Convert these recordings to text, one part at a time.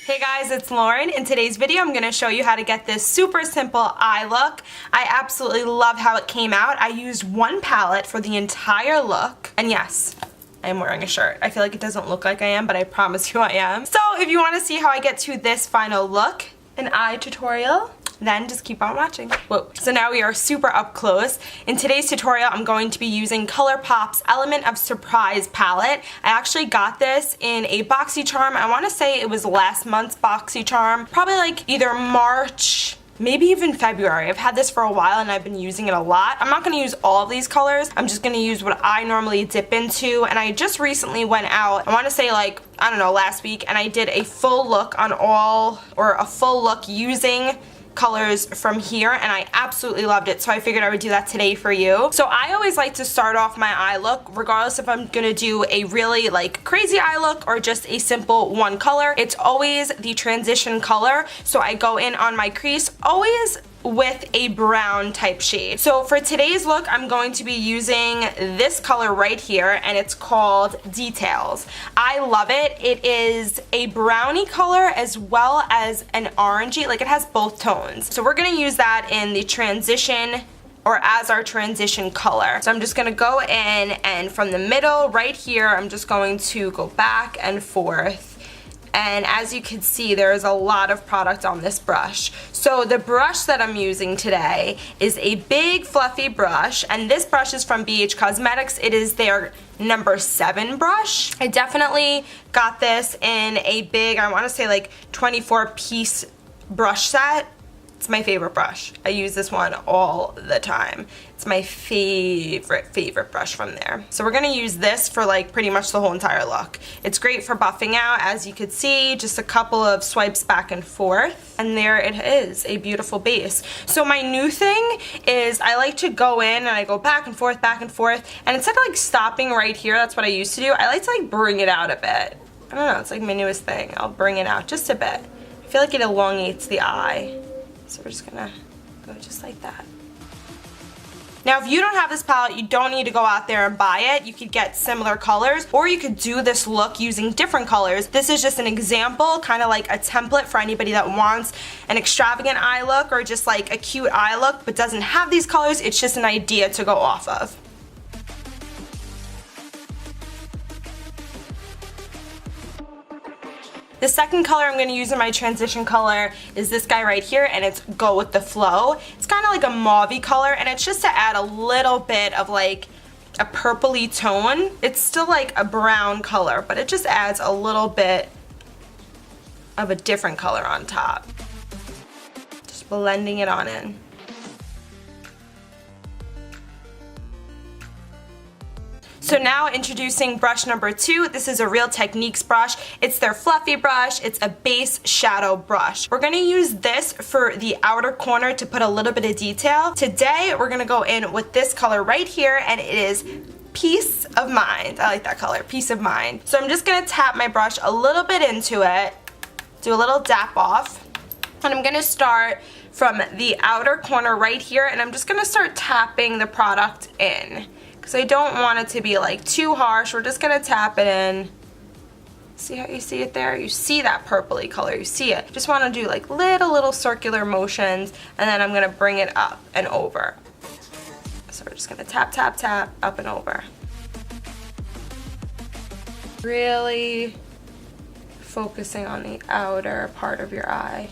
Hey guys, it's Lauren. In today's video, I'm going to show you how to get this super simple eye look. I absolutely love how it came out. I used one palette for the entire look. And yes, I am wearing a shirt. I feel like it doesn't look like I am, but I promise you I am. So if you want to see how I get to this final look, an eye tutorial, then just keep on watching. Whoa. So now we are super up close. In today's tutorial, I'm going to be using ColourPop's Element of Surprise palette. I actually got this in a BoxyCharm. I want to say it was last month's BoxyCharm. Probably like either March, maybe even February. I've had this for a while and I've been using it a lot. I'm not going to use all of these colors. I'm just going to use what I normally dip into. And I just recently went out, I want to say like, I don't know, last week, and I did a full look on a full look using colors from here, and I absolutely loved it, so I figured I would do that today for you. So I always like to start off my eye look, regardless if I'm gonna do a really like crazy eye look or just a simple one color. It's always the transition color, so I go in on my crease always with a brown type shade. So for today's look, I'm going to be using this color right here, and it's called Details. I love it. It is a brownie color as well as an orangey, like it has both tones. So we're gonna use that in the transition, or as our transition color. So I'm just gonna go in, and from the middle right here, I'm just going to go back and forth. And as you can see, there is a lot of product on this brush. So the brush that I'm using today is a big fluffy brush, and this brush is from BH Cosmetics. It is their number 7 brush. I definitely got this in a big, I want to say like 24-piece brush set. It's my favorite brush. I use this one all the time. It's my favorite brush from there. So we're gonna use this for like pretty much the whole entire look. It's great for buffing out, as you could see, just a couple of swipes back and forth. And there it is, a beautiful base. So my new thing is I like to go in and I go back and forth, and instead of like stopping right here, that's what I used to do, I like to like bring it out a bit. I don't know, it's like my newest thing. I'll bring it out just a bit. I feel like it elongates the eye. So we're just gonna go just like that. Now if you don't have this palette, you don't need to go out there and buy it. You could get similar colors, or you could do this look using different colors. This is just an example, kind of like a template for anybody that wants an extravagant eye look or just like a cute eye look but doesn't have these colors. It's just an idea to go off of. The second color I'm going to use in my transition color is this guy right here, and it's Go With The Flow. It's kind of like a mauve-y color, and it's just to add a little bit of like a purpley tone. It's still like a brown color, but it just adds a little bit of a different color on top. Just blending it on in. So now introducing brush number 2. This is a Real Techniques brush. It's their fluffy brush. It's a base shadow brush. We're going to use this for the outer corner to put a little bit of detail. Today we're going to go in with this color right here, and it is Peace of Mind. I like that color, Peace of Mind. So I'm just going to tap my brush a little bit into it, do a little dap off, and I'm going to start from the outer corner right here, and I'm just going to start tapping the product in. Because I don't want it to be like too harsh. We're just going to tap it in. See how you see it there? You see that purpley color. You see it. Just want to do like little circular motions, and then I'm going to bring it up and over. So we're just going to tap, tap, tap, up and over. Really focusing on the outer part of your eye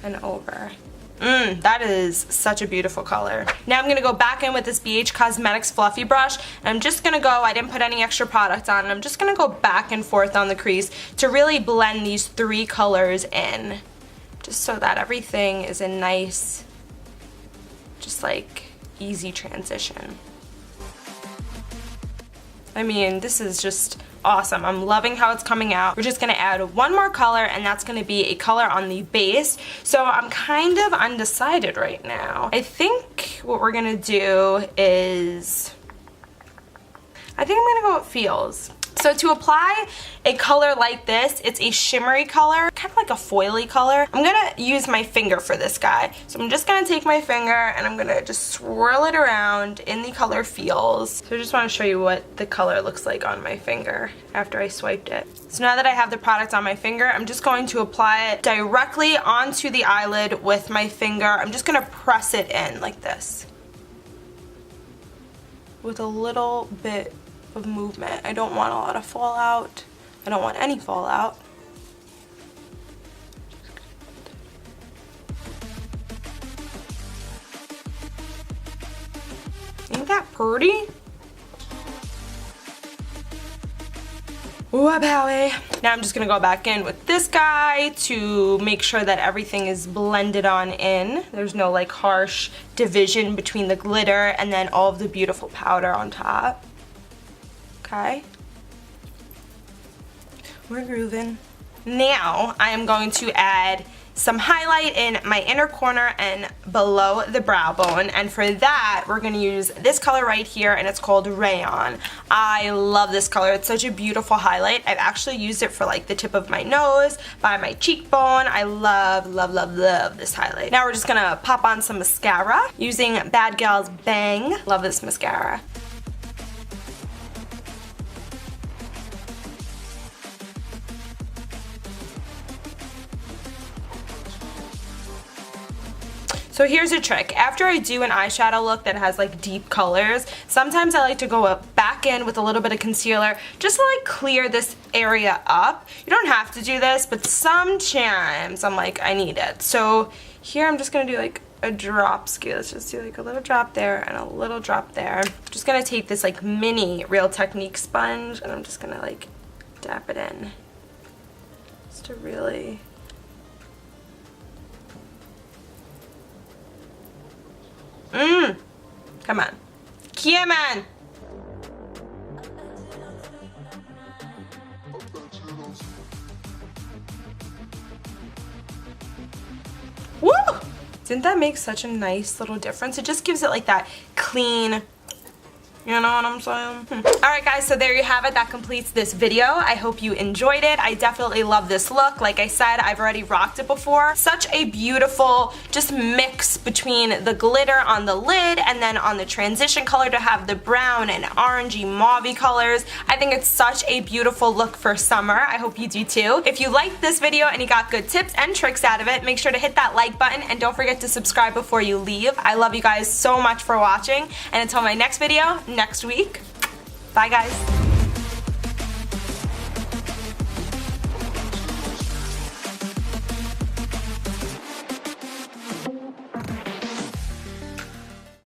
and over. That is such a beautiful color. Now I'm going to go back in with this BH Cosmetics fluffy brush, and I'm just going to go, I didn't put any extra product on, and I'm just going to go back and forth on the crease to really blend these 3 colors in, just so that everything is a nice, just like easy transition. I mean, this is just awesome. I'm loving how it's coming out. We're just going to add one more color, and that's going to be a color on the base. So I'm kind of undecided right now. I think what we're going to do is, I think I'm going to go with Feels. So to apply a color like this, it's a shimmery color, kind of like a foily color. I'm gonna use my finger for this guy. So I'm just gonna take my finger and I'm gonna just swirl it around in the color Feels. So I just wanna show you what the color looks like on my finger after I swiped it. So now that I have the product on my finger, I'm just going to apply it directly onto the eyelid with my finger. I'm just gonna press it in like this, with a little bit of movement. I don't want a lot of fallout. I don't want any fallout. Ain't that pretty? Ooh, Bowie. Now I'm just gonna go back in with this guy to make sure that everything is blended on in. There's no like harsh division between the glitter and then all of the beautiful powder on top. Okay. We're grooving. Now I am going to add some highlight in my inner corner and below the brow bone, and for that we're going to use this color right here, and it's called Rayon. I love this color. It's such a beautiful highlight. I've actually used it for like the tip of my nose, by my cheekbone. I love, love, love, love this highlight. Now we're just going to pop on some mascara using Bad Gal's Bang. Love this mascara. So here's a trick. After I do an eyeshadow look that has like deep colors, sometimes I like to go back in with a little bit of concealer just to like clear this area up. You don't have to do this, but sometimes I'm like, I need it. So here I'm just gonna do like a drop ski. Let's just do like a little drop there and a little drop there. I'm just gonna take this like mini Real Technique sponge and I'm just gonna like dab it in. Just to really... Come on. Come on! Woo! Didn't that make such a nice little difference? It just gives it like that clean, you know what I'm saying? Alright guys, so there you have it. That completes this video. I hope you enjoyed it. I definitely love this look. Like I said, I've already rocked it before. Such a beautiful just mix between the glitter on the lid and then on the transition color to have the brown and orangey mauvey colors. I think it's such a beautiful look for summer. I hope you do too. If you liked this video and you got good tips and tricks out of it, make sure to hit that like button and don't forget to subscribe before you leave. I love you guys so much for watching, and until my next video next week, bye guys.